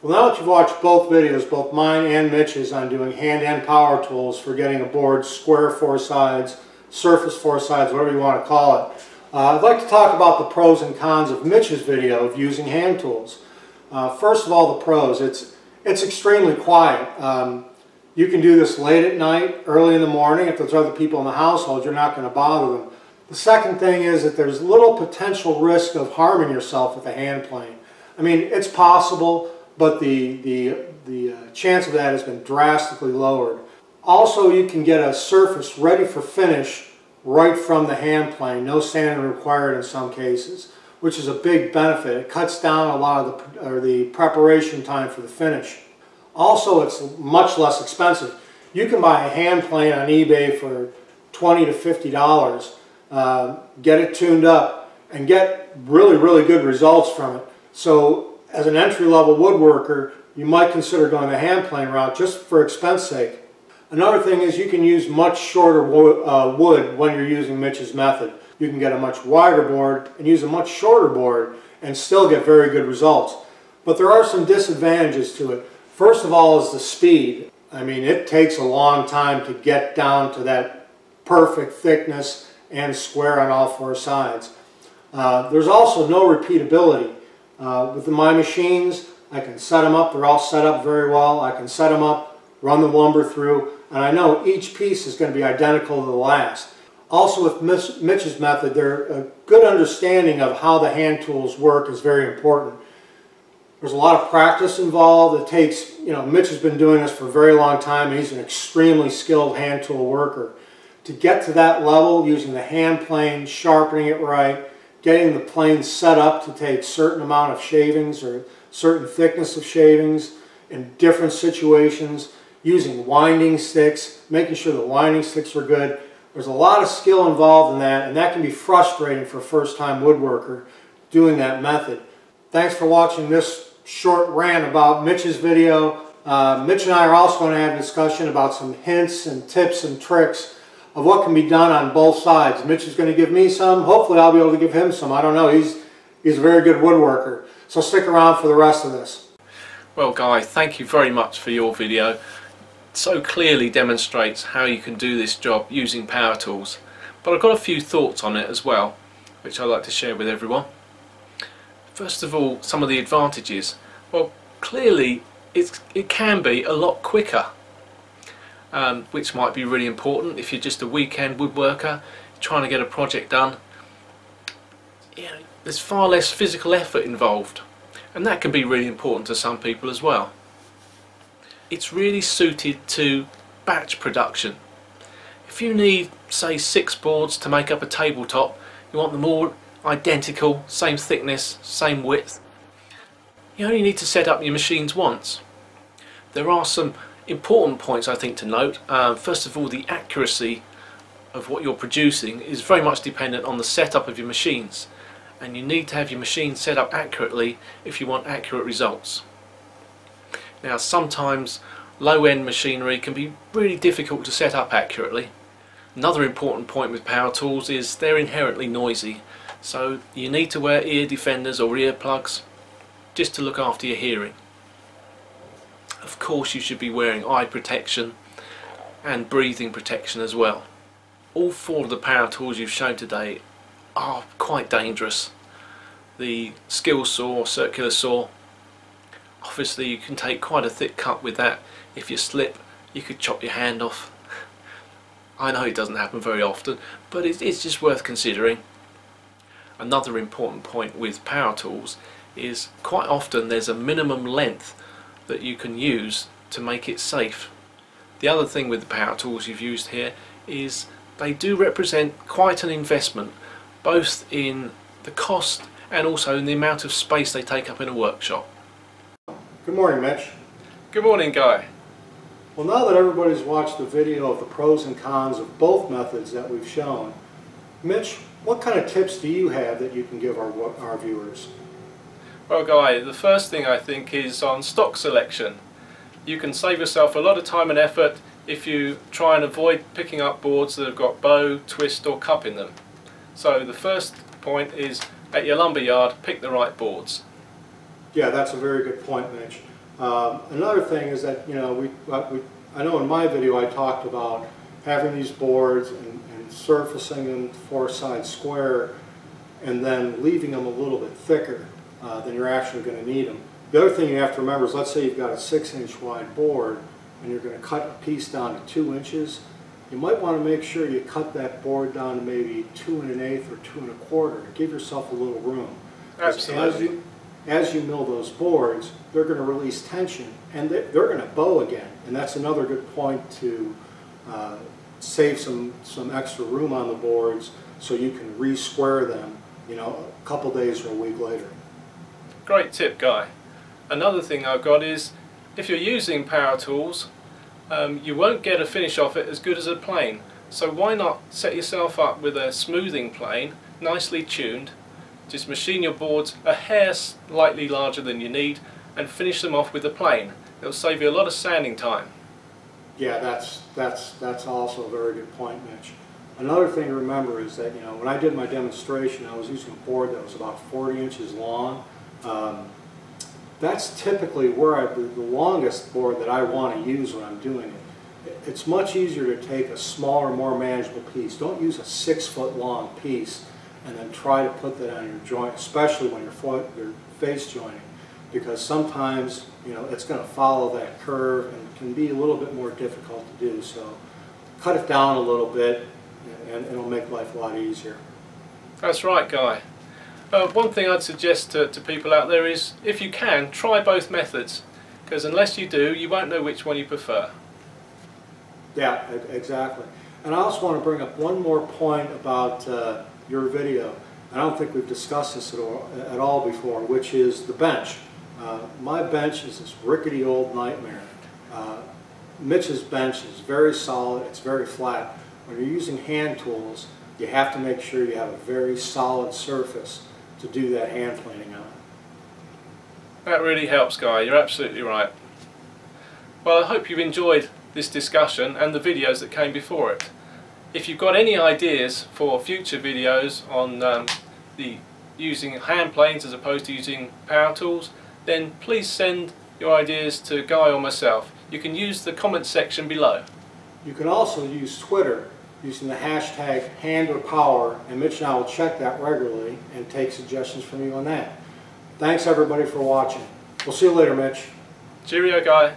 Well, now that you've watched both videos, both mine and Mitch's, on doing hand-and power tools for getting a board square four sides, surface four sides, whatever you want to call it, I'd like to talk about the pros and cons of Mitch's video of using hand tools. First of all, the pros. It's extremely quiet. You can do this late at night, early in the morning. If there's other people in the household, you're not going to bother them. The second thing is that there's little potential risk of harming yourself with a hand plane. I mean, it's possible, but the chance of that has been drastically lowered. Also, you can get a surface ready for finish right from the hand plane. No sanding required in some cases, which is a big benefit. It cuts down a lot of the preparation time for the finish. Also, it's much less expensive. You can buy a hand plane on eBay for $20 to $50, get it tuned up, and get really good results from it. So as an entry-level woodworker, you might consider going the hand plane route just for expense sake. Another thing is you can use much shorter wood when you're using Mitch's method. You can get a much wider board and use a much shorter board and still get very good results. But there are some disadvantages to it. First of all is the speed. I mean, it takes a long time to get down to that perfect thickness and square on all four sides. There's also no repeatability. With my machines, I can set them up. They're all set up very well. I can set them up, run the lumber through, and I know each piece is going to be identical to the last. Also, with Mitch's method, a good understanding of how the hand tools work is very important. There's a lot of practice involved. It takes, Mitch has been doing this for a very long time, and he's an extremely skilled hand tool worker. To get to that level, using the hand plane, sharpening it right, getting the plane set up to take certain amount of shavings or certain thickness of shavings in different situations, using winding sticks, making sure the winding sticks are good. There's a lot of skill involved in that, and that can be frustrating for a first-time woodworker doing that method. Thanks for watching this short rant about Mitch's video. Mitch and I are also going to have a discussion about some hints and tips and tricks of what can be done on both sides. Mitch is going to give me some. Hopefully I'll be able to give him some. I don't know. He's a very good woodworker. So stick around for the rest of this. Well, Guy, thank you very much for your video. It so clearly demonstrates how you can do this job using power tools. But I've got a few thoughts on it as well, which I'd like to share with everyone. First of all, some of the advantages. Well, clearly it can be a lot quicker. Which might be really important if you're just a weekend woodworker trying to get a project done. There's far less physical effort involved, and that can be really important to some people as well. It's really suited to batch production. If you need, say, 6 boards to make up a tabletop, you want them all identical, same thickness, same width, you only need to set up your machines once. There are some important points I think to note. First of all, the accuracy of what you're producing is very much dependent on the setup of your machines, and you need to have your machine set up accurately if you want accurate results. Now, sometimes low-end machinery can be really difficult to set up accurately. Another important point with power tools is they're inherently noisy, so you need to wear ear defenders or earplugs just to look after your hearing. Of course, you should be wearing eye protection and breathing protection as well. All 4 of the power tools you've shown today are quite dangerous. The skill saw, circular saw, obviously you can take quite a thick cut with that. If you slip, you could chop your hand off. I know it doesn't happen very often, but it's just worth considering. Another important point with power tools is quite often there's a minimum length that you can use to make it safe. The other thing with the power tools you've used here is they do represent quite an investment, both in the cost and also in the amount of space they take up in a workshop. Good morning, Mitch. Good morning, Guy. Well, now that everybody's watched the video of the pros and cons of both methods that we've shown, Mitch, what kind of tips do you have that you can give our viewers? Well, Guy, the first thing I think is on stock selection. You can save yourself a lot of time and effort if you try and avoid picking up boards that have got bow, twist or cup in them. So the first point is, at your lumber yard, pick the right boards. Yeah, that's a very good point, Mitch. Another thing is that, you know, I know in my video I talked about having these boards and surfacing them four-side square and then leaving them a little bit thicker than you're actually going to need them. The other thing you have to remember is, let's say you've got a 6-inch wide board and you're going to cut a piece down to 2 inches. You might want to make sure you cut that board down to maybe 2 1/8 or 2 1/4 to give yourself a little room. Absolutely. As you mill those boards, they're going to release tension and they're going to bow again. And that's another good point to save some extra room on the boards so you can re-square them, you know, a couple days or a week later. Great tip, Guy. Another thing I've got is, if you're using power tools, you won't get a finish off it as good as a plane. So why not set yourself up with a smoothing plane, nicely tuned. Just machine your boards a hair slightly larger than you need and finish them off with a plane. It'll save you a lot of sanding time. Yeah, that's also a very good point, Mitch. Another thing to remember is that, you know, when I did my demonstration, I was using a board that was about 40 inches long. That's typically where the longest board that I want to use when I'm doing it. It's much easier to take a smaller, more manageable piece. Don't use a 6-foot long piece and then try to put that on your joint, especially when you're face joining, because sometimes, you know, it's going to follow that curve and can be a little bit more difficult to do. So cut it down a little bit and it'll make life a lot easier. That's right, Guy. One thing I'd suggest to people out there is, if you can, try both methods, because unless you do, you won't know which one you prefer. Yeah, exactly. And I also want to bring up one more point about your video. I don't think we've discussed this at all before, which is the bench. My bench is this rickety old nightmare. Mitch's bench is very solid, it's very flat. When you're using hand tools, you have to make sure you have a very solid surface to do that hand planing on. That really helps, Guy. You're absolutely right. Well, I hope you've enjoyed this discussion and the videos that came before it. If you've got any ideas for future videos on the using hand planes as opposed to using power tools, then please send your ideas to Guy or myself. You can use the comment section below. You can also use Twitter using the hashtag #handorpower, and Mitch and I will check that regularly and take suggestions from you on that. Thanks everybody for watching. We'll see you later, Mitch. Cheerio, Guy.